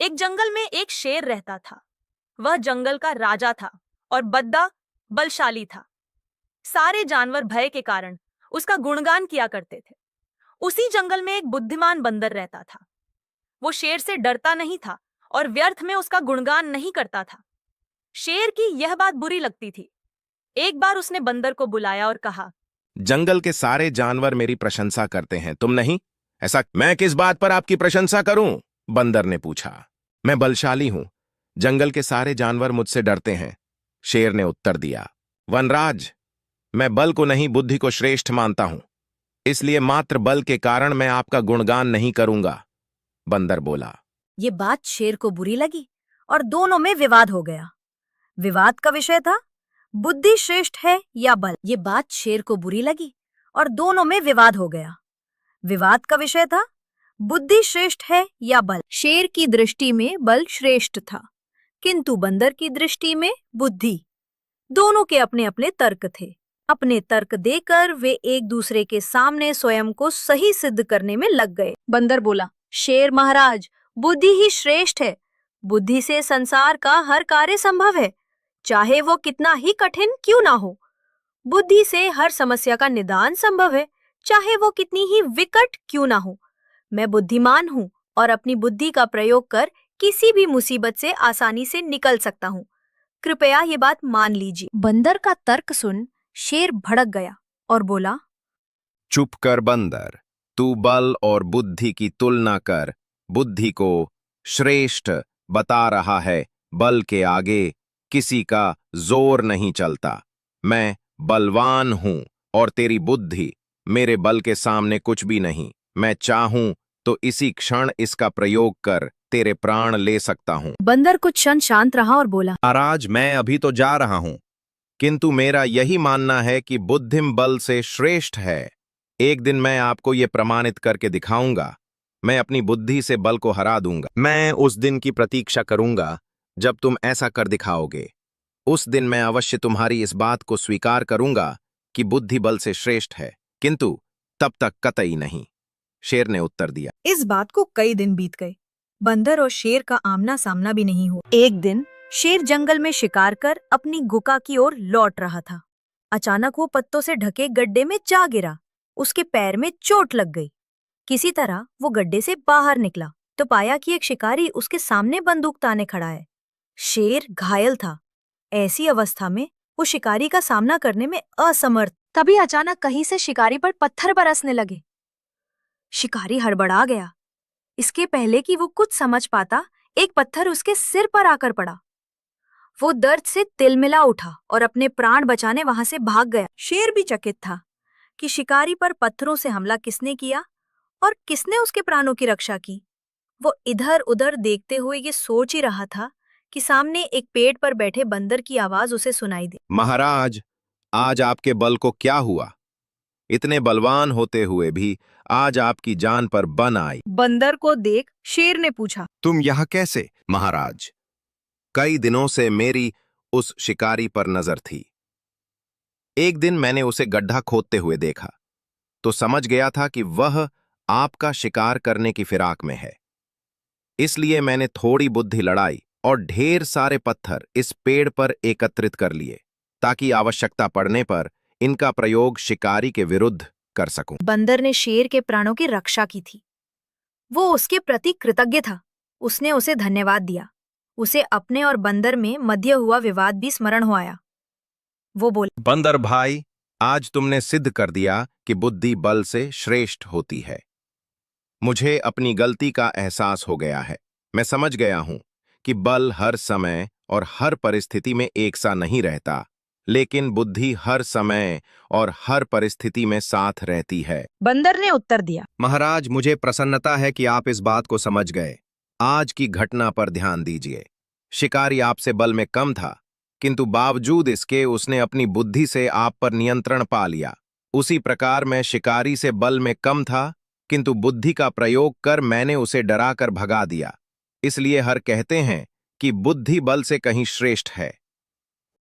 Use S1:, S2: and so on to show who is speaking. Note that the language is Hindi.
S1: एक जंगल में एक शेर रहता था। वह जंगल का राजा था और बद्दा बलशाली था। सारे जानवर भय के कारण उसका गुणगान किया करते थे। उसी जंगल में एक बुद्धिमान बंदर रहता था। वो शेर से डरता नहीं था और व्यर्थ में उसका गुणगान नहीं करता था। शेर की यह बात बुरी लगती थी। एक बार उसने बंदर को बुलाया और कहा,
S2: जंगल के सारे जानवर मेरी प्रशंसा करते हैं, तुम नहीं? ऐसा मैं किस बात पर आपकी प्रशंसा करूं? बंदर ने पूछा। मैं बलशाली हूं, जंगल के सारे जानवर मुझसे डरते हैं, शेर ने उत्तर दिया। वनराज, मैं बल को नहीं बुद्धि को श्रेष्ठ मानता हूं, इसलिए मात्र बल के कारण मैं आपका गुणगान नहीं करूंगा, बंदर बोला।
S3: ये बात शेर को बुरी लगी और दोनों में विवाद हो गया। विवाद का विषय था बुद्धि श्रेष्ठ है या बल। ये बात शेर को बुरी लगी और दोनों में विवाद हो गया। विवाद का विषय था बुद्धि श्रेष्ठ है या बल। शेर की दृष्टि में बल श्रेष्ठ था, किंतु बंदर की दृष्टि में बुद्धि। दोनों के अपने अपने तर्क थे। अपने तर्क देकर वे एक दूसरे के सामने स्वयं को सही सिद्ध करने में लग गए। बंदर बोला, शेर महाराज, बुद्धि ही श्रेष्ठ है। बुद्धि से संसार का हर कार्य संभव है, चाहे वो कितना ही कठिन क्यों ना हो। बुद्धि से हर समस्या का निदान संभव है, चाहे वो कितनी ही विकट क्यों ना हो। मैं बुद्धिमान हूँ और अपनी बुद्धि का प्रयोग कर किसी भी मुसीबत से आसानी से निकल सकता हूँ। कृपया ये बात मान लीजिए। बंदर का तर्क सुन शेर भड़क गया और बोला,
S2: चुप कर बंदर, तू बल और बुद्धि की तुलना कर बुद्धि को श्रेष्ठ बता रहा है। बल के आगे किसी का जोर नहीं चलता। मैं बलवान हूं और तेरी बुद्धि मेरे बल के सामने कुछ भी नहीं। मैं चाहूं तो इसी क्षण इसका प्रयोग कर तेरे प्राण ले सकता हूं।
S3: बंदर कुछ क्षण शांत रहा और बोला,
S2: महाराज, मैं अभी तो जा रहा हूं, किंतु मेरा यही मानना है कि बुद्धिम बल से श्रेष्ठ है। एक दिन मैं आपको ये प्रमाणित करके दिखाऊंगा। मैं अपनी बुद्धि से बल को हरा दूंगा। मैं उस दिन की प्रतीक्षा करूंगा जब तुम ऐसा कर दिखाओगे। उस दिन मैं अवश्य तुम्हारी इस बात को स्वीकार करूंगा कि बुद्धि बल से श्रेष्ठ है, किंतु तब तक कतई नहीं, शेर ने उत्तर दिया।
S3: इस बात को कई दिन बीत गए। बंदर और शेर का आमना सामना भी नहीं हुआ। एक दिन शेर जंगल में शिकार कर अपनी गुफा की ओर लौट रहा था। अचानक वो पत्तों से ढके गड्ढे में जा गिरा। उसके पैर में चोट लग गई। किसी तरह वो गड्ढे से बाहर निकला तो पाया कि एक शिकारी उसके सामने बंदूक ताने खड़ा है। शेर घायल था। ऐसी अवस्था में वो शिकारी का सामना करने में असमर्थ। तभी अचानक कहीं से शिकारी पर पत्थर बरसने लगे। शिकारी हड़बड़ा गया। इसके पहले कि वो कुछ समझ पाता, एक पत्थर उसके सिर पर आकर पड़ा। वो दर्द से तिलमिला उठा और अपने प्राण बचाने वहां से भाग गया। शेर भी चकित था कि शिकारी पर पत्थरों से हमला किसने किया और किसने उसके प्राणों की रक्षा की। वो इधर उधर देखते हुए ये सोच ही रहा था कि सामने एक पेड़ पर बैठे बंदर की आवाज उसे सुनाई दी।
S2: महाराज, आज आपके बल को क्या हुआ? इतने बलवान होते हुए भी आज आपकी जान पर बन आई।
S3: बंदर को देख शेर ने पूछा,
S2: तुम यह कैसे? महाराज, कई दिनों से मेरी उस शिकारी पर नजर थी। एक दिन मैंने उसे गड्ढा खोदते हुए देखा तो समझ गया था कि वह आपका शिकार करने की फिराक में है। इसलिए मैंने थोड़ी बुद्धि लड़ाई और ढेर सारे पत्थर इस पेड़ पर एकत्रित कर लिए ताकि आवश्यकता पड़ने पर इनका प्रयोग शिकारी के विरुद्ध कर सकूं।
S3: बंदर ने शेर के प्राणों की रक्षा की थी। वो उसके प्रति कृतज्ञ था। उसने उसे धन्यवाद दिया। उसे अपने और बंदर में मध्य हुआ विवाद भी स्मरण हो आया। वो बोला,
S2: बंदर भाई, आज तुमने सिद्ध कर दिया कि बुद्धि बल से श्रेष्ठ होती है। मुझे अपनी गलती का एहसास हो गया है। मैं समझ गया हूं कि बल हर समय और हर परिस्थिति में एक सा नहीं रहता, लेकिन बुद्धि हर समय और हर परिस्थिति में साथ रहती है।
S3: बंदर ने उत्तर दिया,
S2: महाराज, मुझे प्रसन्नता है कि आप इस बात को समझ गए। आज की घटना पर ध्यान दीजिए। शिकारी आपसे बल में कम था, किंतु बावजूद इसके उसने अपनी बुद्धि से आप पर नियंत्रण पा लिया। उसी प्रकार मैं शिकारी से बल में कम था, किंतु बुद्धि का प्रयोग कर मैंने उसे डराकर भगा दिया। इसलिए हर कहते हैं कि बुद्धि बल से कहीं श्रेष्ठ है।